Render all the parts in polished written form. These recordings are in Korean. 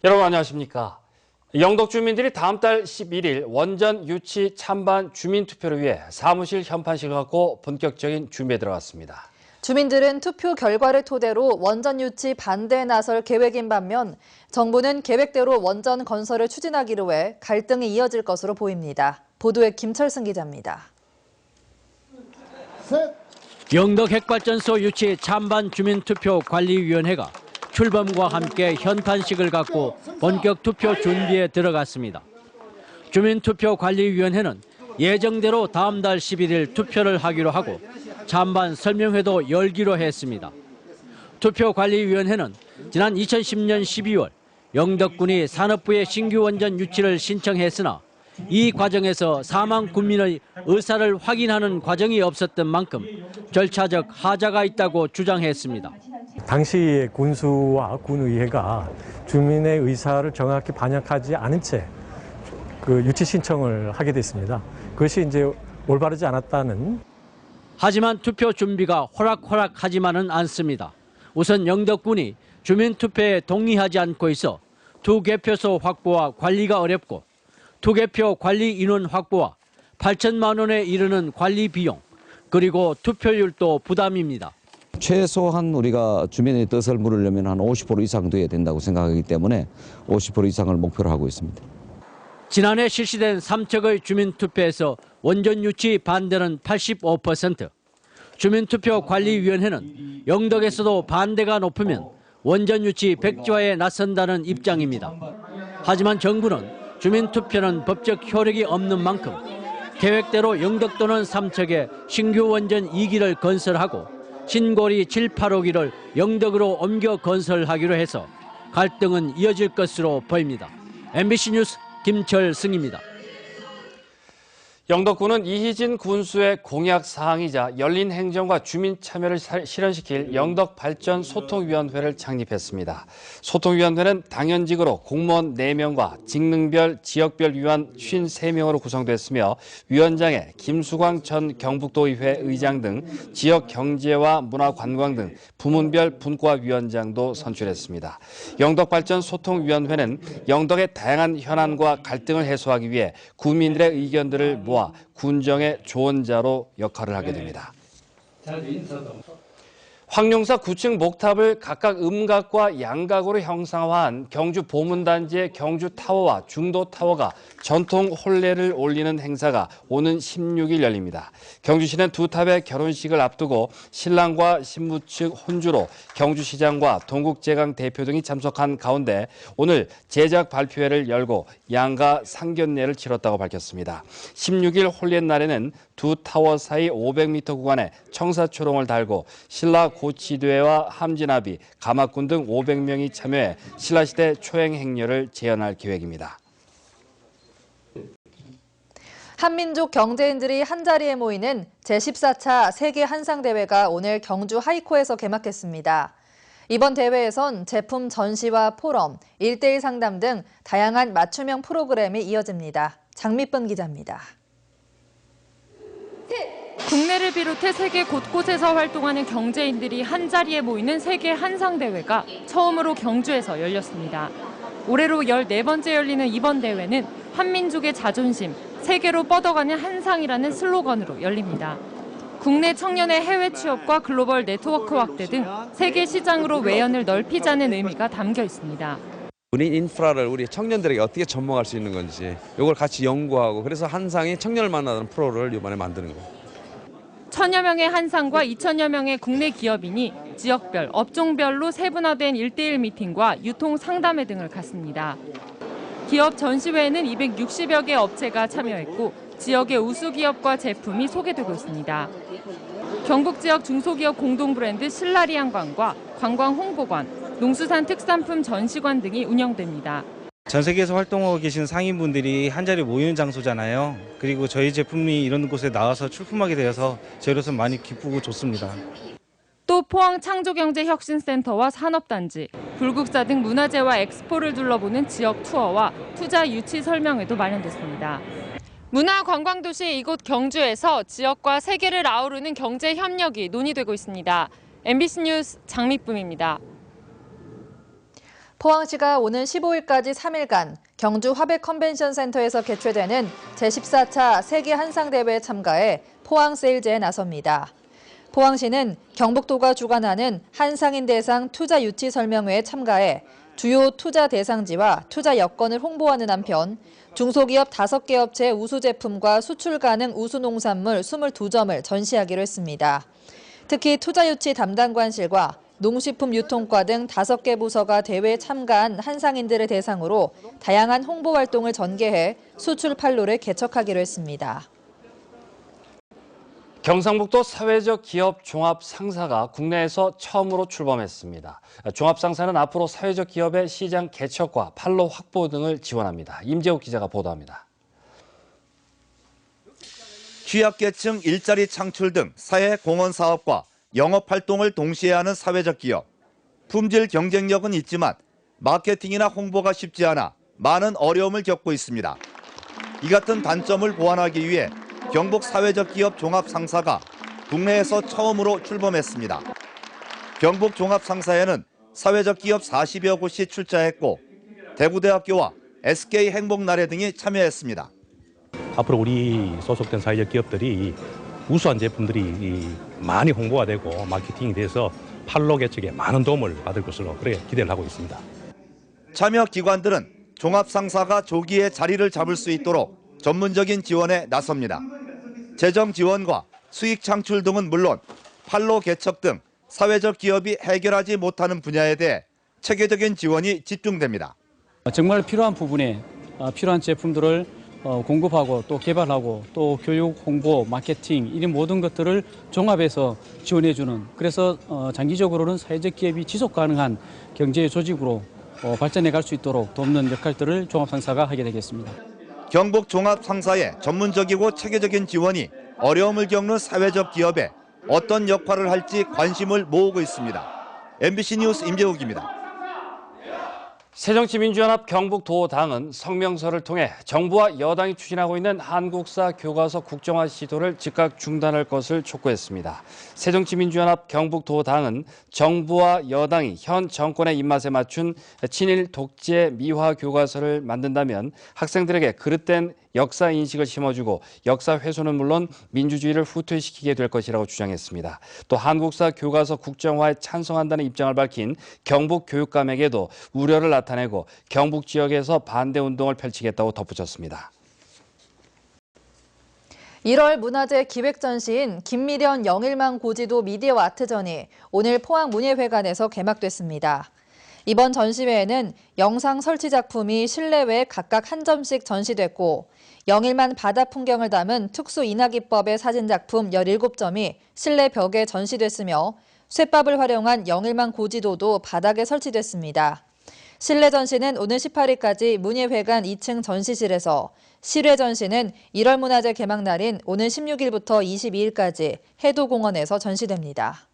여러분 안녕하십니까. 영덕 주민들이 다음 달 11일 원전 유치 찬반 주민투표를 위해 사무실 현판식을 갖고 본격적인 준비에 들어갔습니다. 주민들은 투표 결과를 토대로 원전 유치 반대에 나설 계획인 반면 정부는 계획대로 원전 건설을 추진하기로 해 갈등이 이어질 것으로 보입니다. 보도에 김철승 기자입니다. 영덕 핵발전소 유치 찬반 주민투표관리위원회가 출범과 함께 현판식을 갖고 본격 투표 준비에 들어갔습니다. 주민투표관리위원회는 예정대로 다음 달 11일 투표를 하기로 하고 찬반 설명회도 열기로 했습니다. 투표관리위원회는 지난 2010년 12월 영덕군이 산업부에 신규 원전 유치를 신청했으나 이 과정에서 사망 군민의 의사를 확인하는 과정이 없었던 만큼 절차적 하자가 있다고 주장했습니다. 당시의 군수와 군의회가 주민의 의사를 정확히 반영하지 않은 채 그 유치 신청을 하게 됐습니다. 그것이 이제 올바르지 않았다는. 하지만 투표 준비가 호락호락하지만은 않습니다. 우선 영덕군이 주민투표에 동의하지 않고 있어 투개표소 확보와 관리가 어렵고 투개표 관리 인원 확보와 8천만 원에 이르는 관리 비용 그리고 투표율도 부담입니다. 최소한 우리가 주민의 뜻을 물으려면 한 50% 이상 돼야 된다고 생각하기 때문에 50% 이상을 목표로 하고 있습니다. 지난해 실시된 3척의 주민투표에서 원전 유치 반대는 85%. 주민투표관리위원회는 영덕에서도 반대가 높으면 원전 유치 백지화에 나선다는 입장입니다. 하지만 정부는 주민투표는 법적 효력이 없는 만큼 계획대로 영덕도는 3척에 신규 원전 2기를 건설하고 신고리 7, 8호기를 영덕으로 옮겨 건설하기로 해서 갈등은 이어질 것으로 보입니다. MBC 뉴스 김철승입니다. 영덕군은 이희진 군수의 공약 사항이자 열린 행정과 주민 참여를 실현시킬 영덕발전소통위원회를 창립했습니다. 소통위원회는 당연직으로 공무원 4명과 직능별, 지역별 위원 53명으로 구성됐으며 위원장에 김수광 전 경북도의회 의장 등 지역 경제와 문화관광 등 부문별 분과위원장도 선출했습니다. 영덕발전소통위원회는 영덕의 다양한 현안과 갈등을 해소하기 위해 구민들의 의견들을 모아 군정의 조언자로 역할을 하게 됩니다. 황룡사 9층 목탑을 각각 음각과 양각으로 형상화한 경주 보문단지의 경주타워와 중도타워가 전통 혼례를 올리는 행사가 오는 16일 열립니다. 경주시는 두 탑의 결혼식을 앞두고 신랑과 신부 측 혼주로 경주시장과 동국제강 대표 등이 참석한 가운데 오늘 제작 발표회를 열고 양가 상견례를 치렀다고 밝혔습니다. 16일 혼례 날에는 두 타워 사이 500m 구간에 청사초롱을 달고 신라 고치대와 함진아비, 가마꾼 등 500명이 참여해 신라시대 초행 행렬을 재현할 계획입니다. 한민족 경제인들이 한자리에 모이는 제14차 세계 한상대회가 오늘 경주 하이코에서 개막했습니다. 이번 대회에선 제품 전시와 포럼, 1대1 상담 등 다양한 맞춤형 프로그램이 이어집니다. 장미쁨 기자입니다. 국내를 비롯해 세계 곳곳에서 활동하는 경제인들이 한자리에 모이는 세계 한상대회가 처음으로 경주에서 열렸습니다. 올해로 14번째 열리는 이번 대회는 한민족의 자존심, 세계로 뻗어가는 한상이라는 슬로건으로 열립니다. 국내 청년의 해외 취업과 글로벌 네트워크 확대 등 세계 시장으로 외연을 넓히자는 의미가 담겨 있습니다. 우리 인프라를 우리 청년들에게 어떻게 접목할 수 있는 건지 이걸 같이 연구하고 그래서 한상이 청년을 만나는 프로를 이번에 만드는 거예요. 1000여 명의 한상과 2000여 명의 국내 기업인이 지역별, 업종별로 세분화된 1대1 미팅과 유통 상담회 등을 갖습니다. 기업 전시회에는 260여 개 업체가 참여했고 지역의 우수 기업과 제품이 소개되고 있습니다. 경북 지역 중소기업 공동 브랜드 신라리안관과 관광 홍보관, 농수산 특산품 전시관 등이 운영됩니다. 전 세계에서 활동하고 계신 상인분들이 한자리에 모이는 장소잖아요. 그리고 저희 제품이 이런 곳에 나와서 출품하게 되어서 저희로서 많이 기쁘고 좋습니다. 또 포항 창조경제혁신센터와 산업단지, 불국사 등 문화재와 엑스포를 둘러보는 지역 투어와 투자 유치 설명회도 마련됐습니다. 문화관광도시 이곳 경주에서 지역과 세계를 아우르는 경제 협력이 논의되고 있습니다. MBC 뉴스 장미쁨입니다. 포항시가 오는 15일까지 3일간 경주 화백 컨벤션 센터에서 개최되는 제14차 세계 한상대회에 참가해 포항 세일즈에 나섭니다. 포항시는 경북도가 주관하는 한상인 대상 투자 유치 설명회에 참가해 주요 투자 대상지와 투자 여건을 홍보하는 한편 중소기업 5개 업체의 우수 제품과 수출 가능 우수 농산물 22점을 전시하기로 했습니다. 특히 투자 유치 담당관실과 농식품 유통과 등 5개 부서가 대회에 참가한 한상인들을 대상으로 다양한 홍보 활동을 전개해 수출 판로를 개척하기로 했습니다. 경상북도 사회적 기업 종합 상사가 국내에서 처음으로 출범했습니다. 종합 상사는 앞으로 사회적 기업의 시장 개척과 판로 확보 등을 지원합니다. 임재욱 기자가 보도합니다. 취약계층 일자리 창출 등 사회 공헌 사업과 영업활동을 동시에 하는 사회적 기업. 품질 경쟁력은 있지만 마케팅이나 홍보가 쉽지 않아 많은 어려움을 겪고 있습니다. 이 같은 단점을 보완하기 위해 경북 사회적 기업 종합 상사가 국내에서 처음으로 출범했습니다. 경북 종합 상사에는 사회적 기업 40여 곳이 출자했고 대구대학교와 SK 행복나래 등이 참여했습니다. 앞으로 우리 소속된 사회적 기업들이 우수한 제품들이 많이 홍보가 되고 마케팅이 돼서 판로 개척에 많은 도움을 받을 것으로 그렇게 기대를 하고 있습니다. 참여 기관들은 종합 상사가 조기에 자리를 잡을 수 있도록 전문적인 지원에 나섭니다. 재정 지원과 수익 창출 등은 물론 판로 개척 등 사회적 기업이 해결하지 못하는 분야에 대해 체계적인 지원이 집중됩니다. 정말 필요한 부분에 필요한 제품들을 공급하고 또 개발하고 또 교육, 홍보, 마케팅 이런 모든 것들을 종합해서 지원해주는 그래서 장기적으로는 사회적 기업이 지속 가능한 경제 조직으로 발전해 갈 수 있도록 돕는 역할들을 종합상사가 하게 되겠습니다. 경북 종합상사의 전문적이고 체계적인 지원이 어려움을 겪는 사회적 기업에 어떤 역할을 할지 관심을 모으고 있습니다. MBC 뉴스 임재욱입니다. 새정치민주연합 경북도당은 성명서를 통해 정부와 여당이 추진하고 있는 한국사 교과서 국정화 시도를 즉각 중단할 것을 촉구했습니다. 새정치민주연합 경북도당은 정부와 여당이 현 정권의 입맛에 맞춘 친일 독재 미화 교과서를 만든다면 학생들에게 그릇된 역사 인식을 심어주고 역사 훼손은 물론 민주주의를 후퇴시키게 될 것이라고 주장했습니다. 또 한국사 교과서 국정화에 찬성한다는 입장을 밝힌 경북 교육감에게도 우려를 나타내고 경북 지역에서 반대 운동을 펼치겠다고 덧붙였습니다. 1월 문화재 기획 전시인 김미련 영일만 고지도 미디어 아트전이 오늘 포항 문예회관에서 개막됐습니다. 이번 전시회에는 영상 설치 작품이 실내외에 각각 한 점씩 전시됐고 영일만 바다 풍경을 담은 특수 인화기법의 사진작품 17점이 실내 벽에 전시됐으며 쇠밥을 활용한 영일만 고지도도 바닥에 설치됐습니다. 실내 전시는 오늘 18일까지 문예회관 2층 전시실에서, 실외 전시는 1월 문화재 개막 날인 오늘 16일부터 22일까지 해도공원에서 전시됩니다.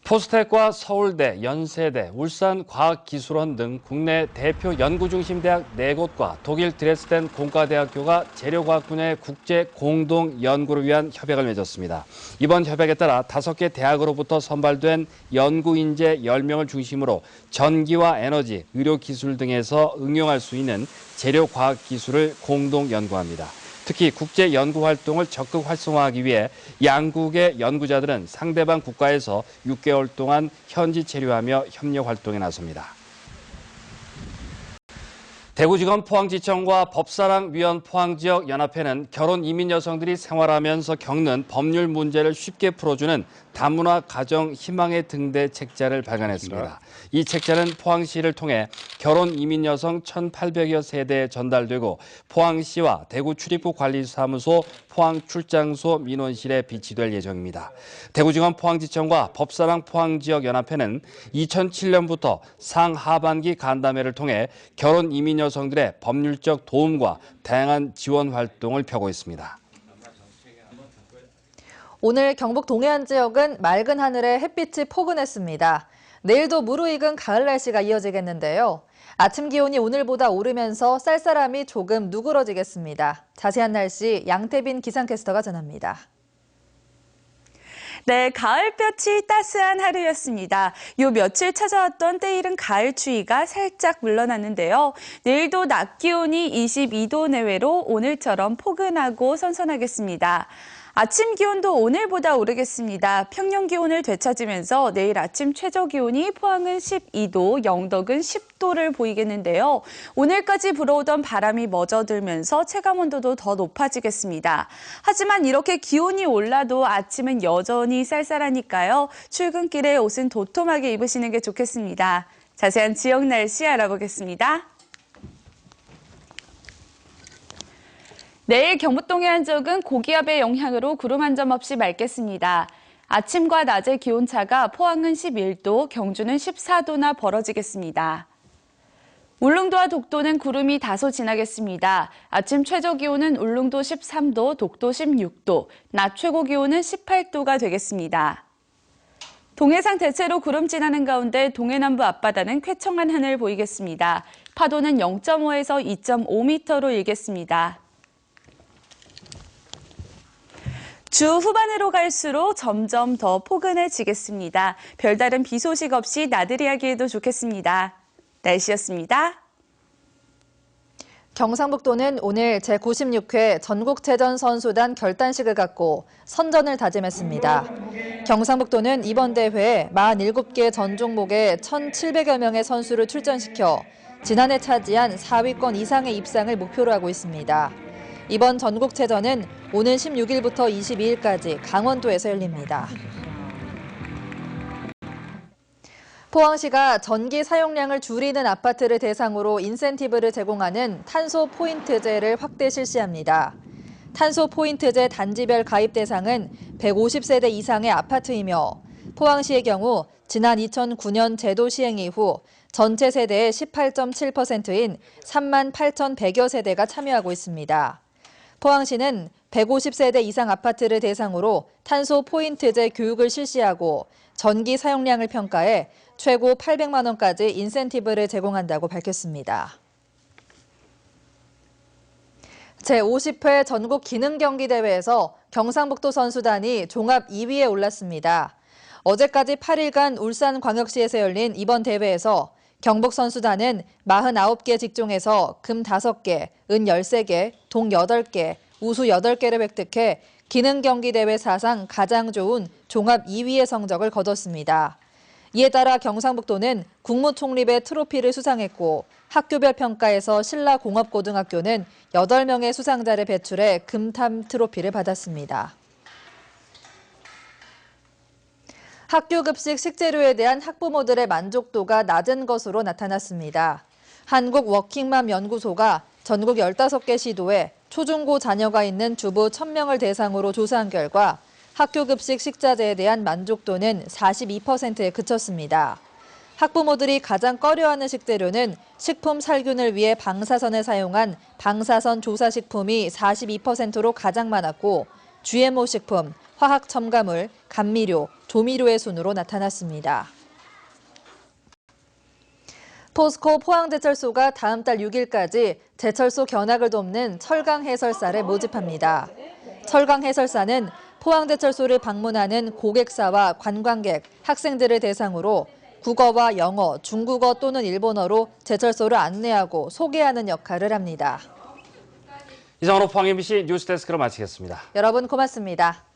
포스텍과 서울대, 연세대, 울산과학기술원 등 국내 대표 연구중심 대학 4곳과 독일 드레스덴 공과대학교가 재료과학 분야의 국제 공동 연구를 위한 협약을 맺었습니다. 이번 협약에 따라 5개 대학으로부터 선발된 연구인재 10명을 중심으로 전기와 에너지, 의료기술 등에서 응용할 수 있는 재료과학기술을 공동 연구합니다. 특히 국제 연구 활동을 적극 활성화하기 위해 양국의 연구자들은 상대방 국가에서 6개월 동안 현지 체류하며 협력 활동에 나섭니다. 대구지검 포항지청과 법사랑위원 포항지역연합회는 결혼 이민 여성들이 생활하면서 겪는 법률 문제를 쉽게 풀어주는 다문화 가정 희망의 등대 책자를 발간했습니다. 이 책자는 포항시를 통해 결혼 이민 여성 1,800여 세대에 전달되고 포항시와 대구 출입국 관리사무소 포항출장소 민원실에 비치될 예정입니다. 대구지검 포항지청과 법사랑 포항지역연합회는 2007년부터 상하반기 간담회를 통해 결혼 이민 여성들의 법률적 도움과 다양한 지원 활동을 펴고 있습니다. 오늘 경북 동해안 지역은 맑은 하늘에 햇빛이 포근했습니다. 내일도 무르익은 가을 날씨가 이어지겠는데요. 아침 기온이 오늘보다 오르면서 쌀쌀함이 조금 누그러지겠습니다. 자세한 날씨 양태빈 기상캐스터가 전합니다. 네, 가을볕이 따스한 하루였습니다. 요 며칠 찾아왔던 때이른 가을 추위가 살짝 물러났는데요. 내일도 낮 기온이 22도 내외로 오늘처럼 포근하고 선선하겠습니다. 아침 기온도 오늘보다 오르겠습니다. 평년 기온을 되찾으면서 내일 아침 최저 기온이 포항은 12도, 영덕은 10도를 보이겠는데요. 오늘까지 불어오던 바람이 멎어들면서 체감 온도도 더 높아지겠습니다. 하지만 이렇게 기온이 올라도 아침은 여전히 쌀쌀하니까요. 출근길에 옷은 도톰하게 입으시는 게 좋겠습니다. 자세한 지역 날씨 알아보겠습니다. 내일 경북동해 한적은 고기압의 영향으로 구름 한 점 없이 맑겠습니다. 아침과 낮의 기온차가 포항은 11도, 경주는 14도나 벌어지겠습니다. 울릉도와 독도는 구름이 다소 지나겠습니다. 아침 최저 기온은 울릉도 13도, 독도 16도, 낮 최고 기온은 18도가 되겠습니다. 동해상 대체로 구름 지나는 가운데 동해남부 앞바다는 쾌청한 하늘 보이겠습니다. 파도는 0.5에서 2.5m로 일겠습니다. 주 후반으로 갈수록 점점 더 포근해지겠습니다. 별다른 비 소식 없이 나들이 하기에도 좋겠습니다. 날씨였습니다. 경상북도는 오늘 제96회 전국체전 선수단 결단식을 갖고 선전을 다짐했습니다. 경상북도는 이번 대회에 47개 전 종목에 1,700여 명의 선수를 출전시켜 지난해 차지한 4위권 이상의 입상을 목표로 하고 있습니다. 이번 전국체전은 오는 16일부터 22일까지 강원도에서 열립니다. 포항시가 전기 사용량을 줄이는 아파트를 대상으로 인센티브를 제공하는 탄소 포인트제를 확대 실시합니다. 탄소 포인트제 단지별 가입 대상은 150세대 이상의 아파트이며 포항시의 경우 지난 2009년 제도 시행 이후 전체 세대의 18.7%인 38,100여 세대가 참여하고 있습니다. 포항시는 150세대 이상 아파트를 대상으로 탄소 포인트제 교육을 실시하고 전기 사용량을 평가해 최고 800만 원까지 인센티브를 제공한다고 밝혔습니다. 제50회 전국 기능경기대회에서 경상북도 선수단이 종합 2위에 올랐습니다. 어제까지 8일간 울산광역시에서 열린 이번 대회에서 경북 선수단은 49개 직종에서 금 5개, 은 13개, 동 8개, 우수 8개를 획득해 기능경기대회 사상 가장 좋은 종합 2위의 성적을 거뒀습니다. 이에 따라 경상북도는 국무총리배 트로피를 수상했고 학교별 평가에서 신라공업고등학교는 8명의 수상자를 배출해 금탐 트로피를 받았습니다. 학교 급식 식재료에 대한 학부모들의 만족도가 낮은 것으로 나타났습니다. 한국워킹맘 연구소가 전국 15개 시도에 초중고 자녀가 있는 주부 1,000명을 대상으로 조사한 결과 학교 급식 식자재에 대한 만족도는 42%에 그쳤습니다. 학부모들이 가장 꺼려하는 식재료는 식품 살균을 위해 방사선을 사용한 방사선 조사식품이 42%로 가장 많았고 GMO 식품, 화학 첨가물, 감미료, 조미료의 순으로 나타났습니다. 포스코 포항제철소가 다음 달 6일까지 제철소 견학을 돕는 철강 해설사를 모집합니다. 철강 해설사는 포항제철소를 방문하는 고객사와 관광객, 학생들을 대상으로 국어와 영어, 중국어 또는 일본어로 제철소를 안내하고 소개하는 역할을 합니다. 이상으로 포항 MBC 뉴스데스크로 마치겠습니다. 여러분 고맙습니다.